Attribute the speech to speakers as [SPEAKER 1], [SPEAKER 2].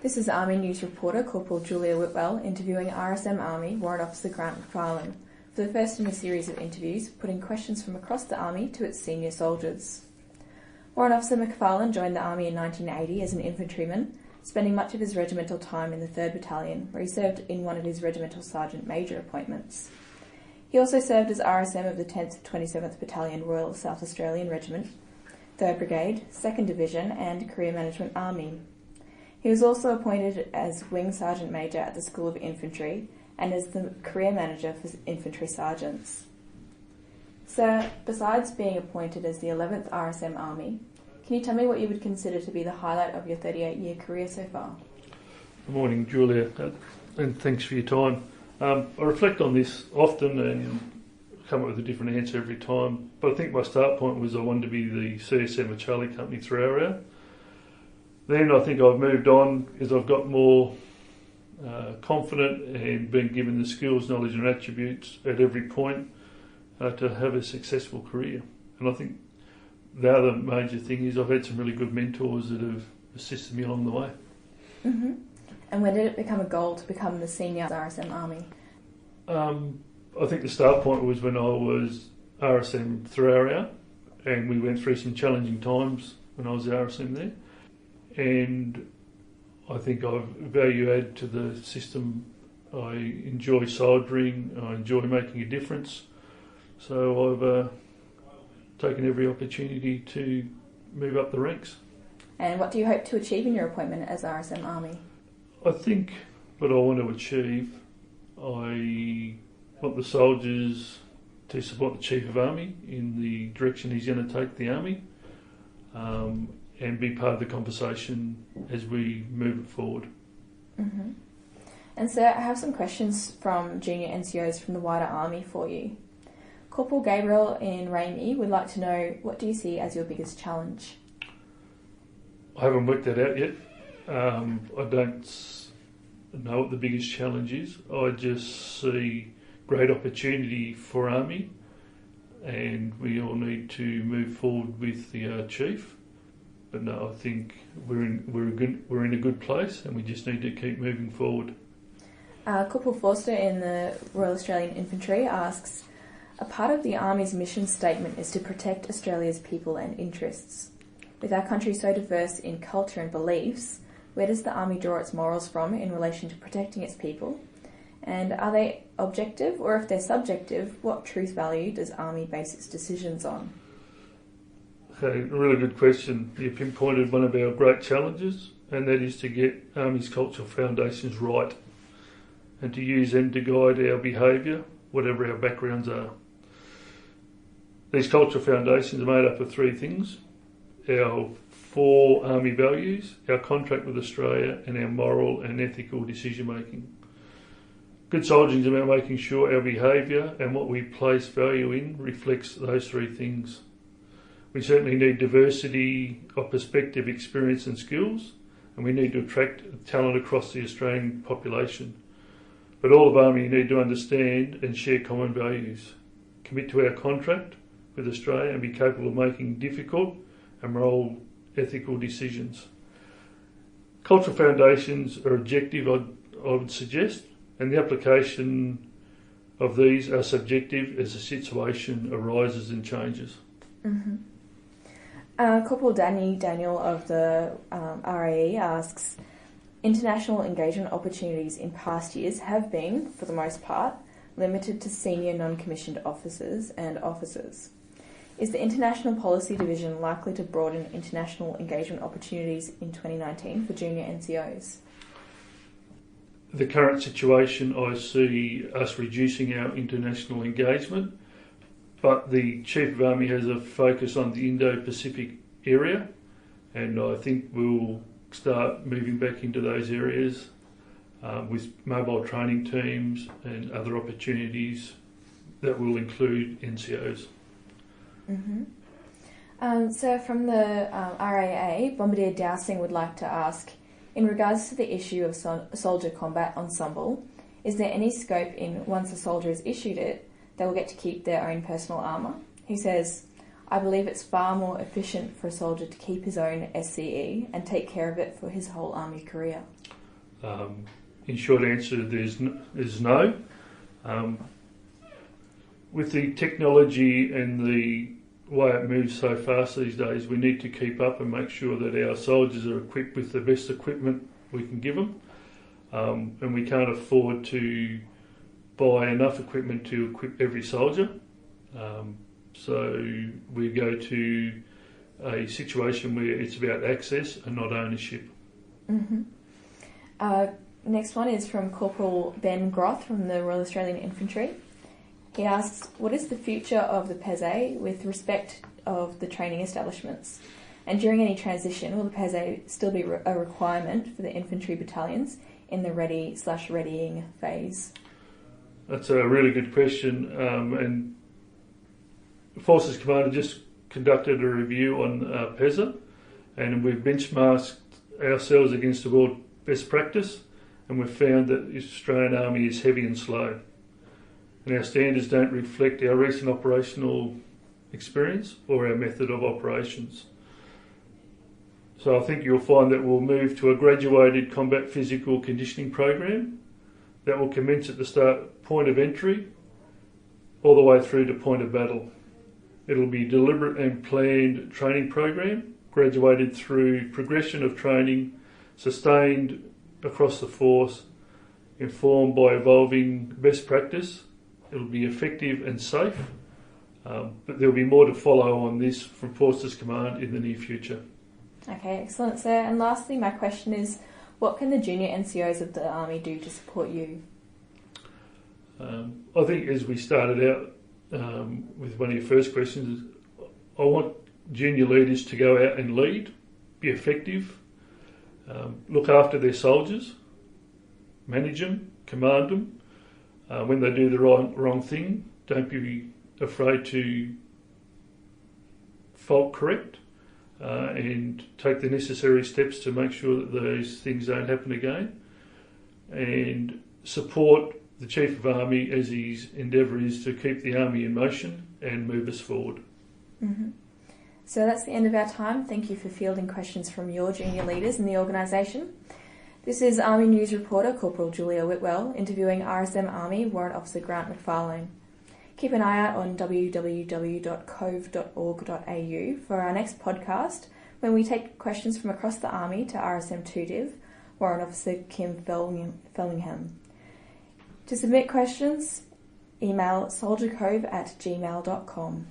[SPEAKER 1] This is Army News reporter Corporal Julia Whitwell interviewing RSM-Army Warrant Officer Grant McFarlane for the first in a series of interviews putting questions from across the Army to its senior soldiers. Warrant Officer McFarlane joined the Army in 1980 as an infantryman, spending much of his regimental time in the 3rd Battalion, where he served in one of his regimental sergeant major appointments. He also served as RSM of the 10th 27th Battalion Royal South Australian Regiment, 3rd Brigade, 2nd Division and Career Management Army. He was also appointed as Wing Sergeant Major at the School of Infantry and as the Career Manager for Infantry Sergeants. Sir, besides being appointed as the 11th RSM Army, can you tell me what you would consider to be the highlight of your 38-year career so far?
[SPEAKER 2] Good morning, Julia, and thanks for your time. I reflect on this often and come up with a different answer every time, but I think my start point was I wanted to be the CSM of Charlie Company 3RR. Then I think I've moved on as I've got more confident and been given the skills, knowledge and attributes at every point to have a successful career. And I think the other major thing is I've had some really good mentors that have assisted me along the way.
[SPEAKER 1] Mm-hmm. And when did it become a goal to become the senior RSM Army?
[SPEAKER 2] I think the start point was when I was RSM 3RR and we went through some challenging times when I was the RSM there. And I think I value add to the system. I enjoy soldiering, I enjoy making a difference. So I've taken every opportunity to move up the ranks. And
[SPEAKER 1] what do you hope to achieve in your appointment as RSM Army?
[SPEAKER 2] I think what I want to achieve, I want the soldiers to support the Chief of Army in the direction he's going to take the Army. And be part of the conversation as we move it forward.
[SPEAKER 1] Mm-hmm. And sir, I have some questions from junior NCOs from the wider Army for you. Corporal Gabriel in RAMI would like to know, what do you see as your biggest challenge?
[SPEAKER 2] I haven't worked that out yet. I don't know what the biggest challenge is. I just see great opportunity for Army and we all need to move forward with the Chief. But no, I think we're in a good place and we just need to keep moving forward.
[SPEAKER 1] Corporal Forster in the Royal Australian Infantry asks, a part of the Army's mission statement is to protect Australia's people and interests. With our country so diverse in culture and beliefs, where does the Army draw its morals from in relation to protecting its people? And are they objective, or if they're subjective, what truth value does Army base its decisions on?
[SPEAKER 2] Okay, a really good question. You've pinpointed one of our great challenges, and that is to get Army's cultural foundations right and to use them to guide our behaviour, whatever our backgrounds are. These cultural foundations are made up of 3 things: our 4 Army values, our contract with Australia, and our moral and ethical decision making. Good soldiering is about making sure our behaviour and what we place value in reflects those 3 things. We certainly need diversity of perspective, experience and skills, and we need to attract talent across the Australian population. But all of Army need to understand and share common values, commit to our contract with Australia and be capable of making difficult and moral ethical decisions. Cultural foundations are objective, I would suggest, and the application of these are subjective as the situation arises and changes.
[SPEAKER 1] Mm-hmm. Corporal Danny Daniel of the RAE asks, international engagement opportunities in past years have been, for the most part, limited to senior non-commissioned officers and officers. Is the International Policy Division likely to broaden international engagement opportunities in 2019 for junior NCOs?
[SPEAKER 2] The current situation, I see us reducing our international engagement, but the Chief of Army has a focus on the Indo-Pacific area, and I think we'll start moving back into those areas with mobile training teams and other opportunities that will include NCOs.
[SPEAKER 1] Mm-hmm. So from the RAA, Bombardier Dowsing would like to ask, in regards to the issue of soldier combat ensemble, is there any scope in, once a soldier is issued it, they will get to keep their own personal armour? He says, I believe it's far more efficient for a soldier to keep his own SCE and take care of it for his whole Army career.
[SPEAKER 2] In short answer, there's no. With the technology and the way it moves so fast these days, we need to keep up and make sure that our soldiers are equipped with the best equipment we can give them. And we can't afford to buy enough equipment to equip every soldier. So we go to a situation where it's about access and not ownership.
[SPEAKER 1] Mm-hmm. Next one is from Corporal Ben Groth from the Royal Australian Infantry. He asks, what is the future of the PESA with respect of the training establishments? And during any transition, will the PESA still be a requirement for the infantry battalions in the ready/readying phase?
[SPEAKER 2] That's a really good question. And Forces Commander just conducted a review on PESA, and we've benchmarked ourselves against the world best practice, and we've found that the Australian Army is heavy and slow. And our standards don't reflect our recent operational experience or our method of operations. So I think you'll find that we'll move to a graduated combat physical conditioning program that will commence at the point of entry all the way through to point of battle. It'll be a deliberate and planned training program, graduated through progression of training, sustained across the force, informed by evolving best practice. It'll be effective and safe, but there'll be more to follow on this from Forces Command in the near future.
[SPEAKER 1] Okay, excellent, sir. And lastly, my question is, what can the junior NCOs of the Army do to support you?
[SPEAKER 2] I think as we started out with one of your first questions, I want junior leaders to go out and lead, be effective, look after their soldiers, manage them, command them. When they do the wrong thing, don't be afraid to fault correct and take the necessary steps to make sure that those things don't happen again, and support the Chief of Army as his endeavour is to keep the Army in motion and move us forward.
[SPEAKER 1] Mm-hmm. So that's the end of our time. Thank you for fielding questions from your junior leaders in the organisation. This is Army News reporter Corporal Julia Whitwell interviewing RSM Army Warrant Officer Grant McFarlane. Keep an eye out on www.cove.org.au for our next podcast, when we take questions from across the Army to RSM2 Div, Warrant Officer Kim Fellingham. To submit questions, email soldiercove@gmail.com.